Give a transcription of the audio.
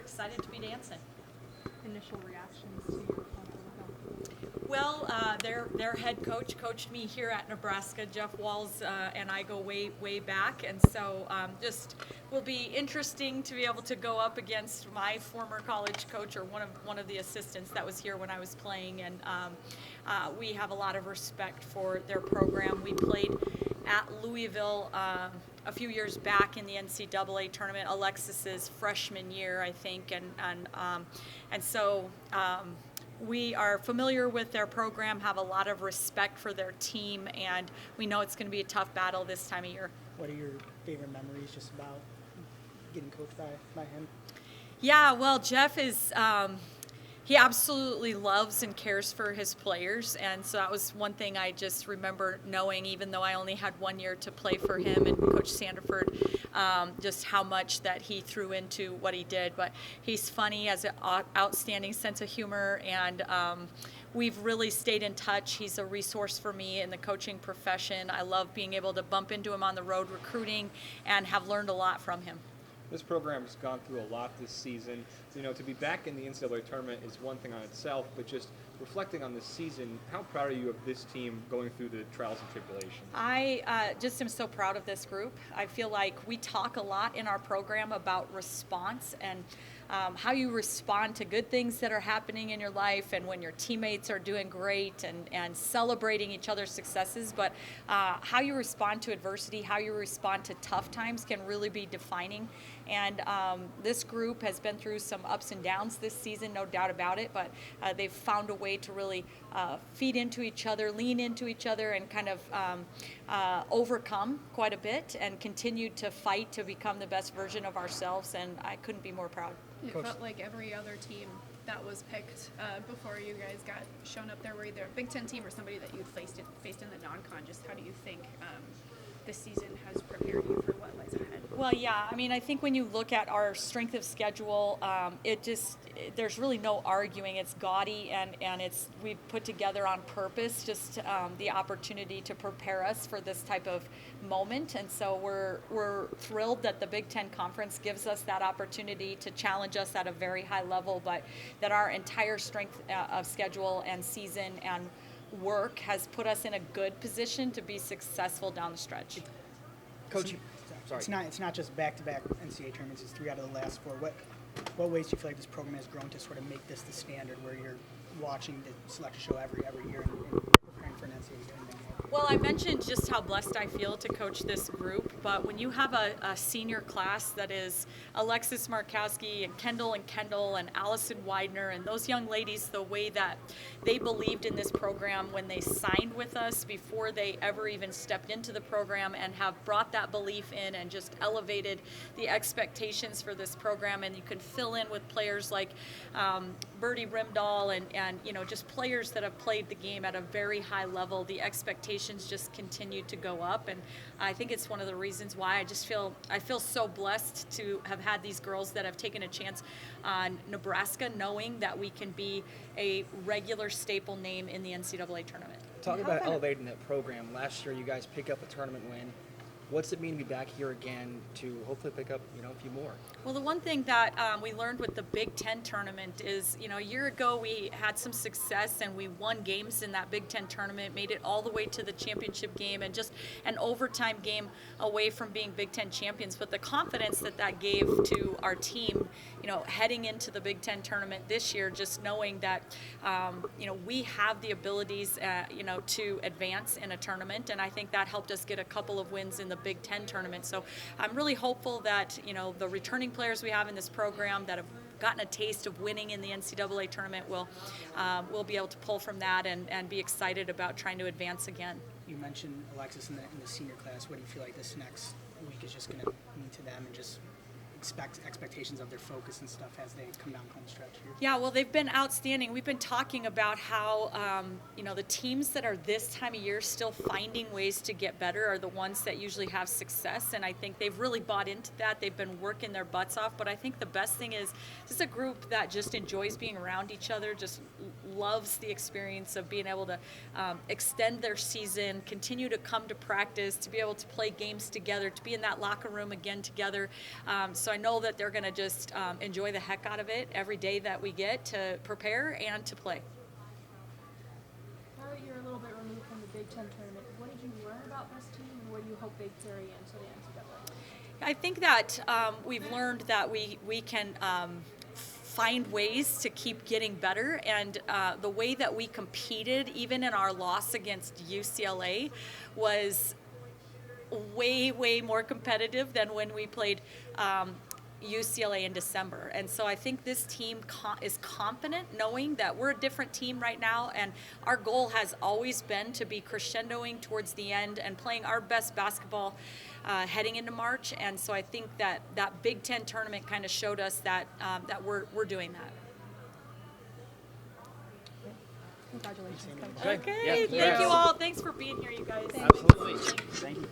excited to be dancing. Initial reactions to your opponent? Well, their head coach coached me here at Nebraska. Jeff Walls and I go way back, and so just will be interesting to be able to go up against my former college coach, or one of the assistants that was here when I was playing, and we have a lot of respect for their program. We played at Louisville a few years back in the NCAA tournament, Alexis's freshman year, I think, and so. We are familiar with their program, have a lot of respect for their team, and we know it's going to be a tough battle this time of year. What are your favorite memories just about getting coached by him? Yeah, well, Jeff is, he absolutely loves and cares for his players, and so that was one thing I just remember knowing, even though I only had 1 year to play for him and Coach Sandiford, just how much that he threw into what he did. But he's funny, has an outstanding sense of humor, and we've really stayed in touch. He's a resource for me in the coaching profession. I love being able to bump into him on the road recruiting and have learned a lot from him. This program has gone through a lot this season. You know, to be back in the NCAA tournament is one thing on itself, but just reflecting on this season, how proud are you of this team going through the trials and tribulations? I just am so proud of this group. I feel like we talk a lot in our program about response and how you respond to good things that are happening in your life, and when your teammates are doing great, and celebrating each other's successes. But how you respond to adversity, how you respond to tough times can really be defining. And this group has been through some ups and downs this season, no doubt about it, but they've found a way to really feed into each other, lean into each other, and kind of overcome quite a bit and continue to fight to become the best version of ourselves, and I couldn't be more proud. It felt like every other team that was picked before you guys got shown up there were either a Big Ten team or somebody that you'd faced in the non-con. Just how do you think this season has prepared you for what lies ahead? Well, yeah, I mean, I think when you look at our strength of schedule, there's really no arguing. It's gaudy, and we've put together on purpose just the opportunity to prepare us for this type of moment. And so we're thrilled that the Big Ten Conference gives us that opportunity to challenge us at a very high level, but that our entire strength of schedule and season and work has put us in a good position to be successful down the stretch. Coach, it's not just back-to-back NCAA tournaments, it's 3 out of the last 4. What ways do you feel like this program has grown to sort of make this the standard, where you're watching the selection show every year and preparing for an NCAA tournament? Well, I mentioned just how blessed I feel to coach this group, but when you have a senior class that is Alexis Markowski and Kendall and Allison Widener, and those young ladies, the way that they believed in this program when they signed with us before they ever even stepped into the program, and have brought that belief in and just elevated the expectations for this program. And you can fill in with players like Birdie Rimdahl and just players that have played the game at a very high level. The expectations just continue to go up, and I think it's one of the reasons why I feel so blessed to have had these girls that have taken a chance on Nebraska, knowing that we can be a regular staple name in the NCAA tournament. Talk about elevating that program. Last year you guys pick up a tournament win. What's it mean to be back here again to hopefully pick up a few more? Well, the one thing that we learned with the Big Ten tournament is, a year ago we had some success and we won games in that Big Ten tournament, made it all the way to the championship game, and just an overtime game away from being Big Ten champions. But the confidence that gave to our team, heading into the Big Ten tournament this year, just knowing that, we have the abilities, to advance in a tournament, and I think that helped us get a couple of wins in the Big Ten tournament. So I'm really hopeful that, the returning players we have in this program that have gotten a taste of winning in the NCAA tournament will be able to pull from that and be excited about trying to advance again. You mentioned Alexis in the senior class. What do you feel like this next week is just going to mean to them, and just expectations of their focus and stuff as they come down home stretch here? Yeah, well, they've been outstanding. We've been talking about how, the teams that are this time of year still finding ways to get better are the ones that usually have success, and I think they've really bought into that. They've been working their butts off, but I think the best thing is this is a group that just enjoys being around each other, just loves the experience of being able to extend their season, continue to come to practice, to be able to play games together, to be in that locker room again together. So I know that they're going to just enjoy the heck out of it every day that we get to prepare and to play. Now that you're a little bit removed from the Big Ten tournament, what did you learn about this team, and what do you hope they carry into the NCAA? I think that we've learned that we can find ways to keep getting better, and the way that we competed, even in our loss against UCLA, was way more competitive than when we played UCLA in December. And so I think this team is confident knowing that we're a different team right now, and our goal has always been to be crescendoing towards the end and playing our best basketball heading into March. And so I think that that Big Ten tournament kind of showed us that that we're doing that. Congratulations. Okay, Yeah, thank congrats. you all. Thanks for being here, you guys. Absolutely. Thank you.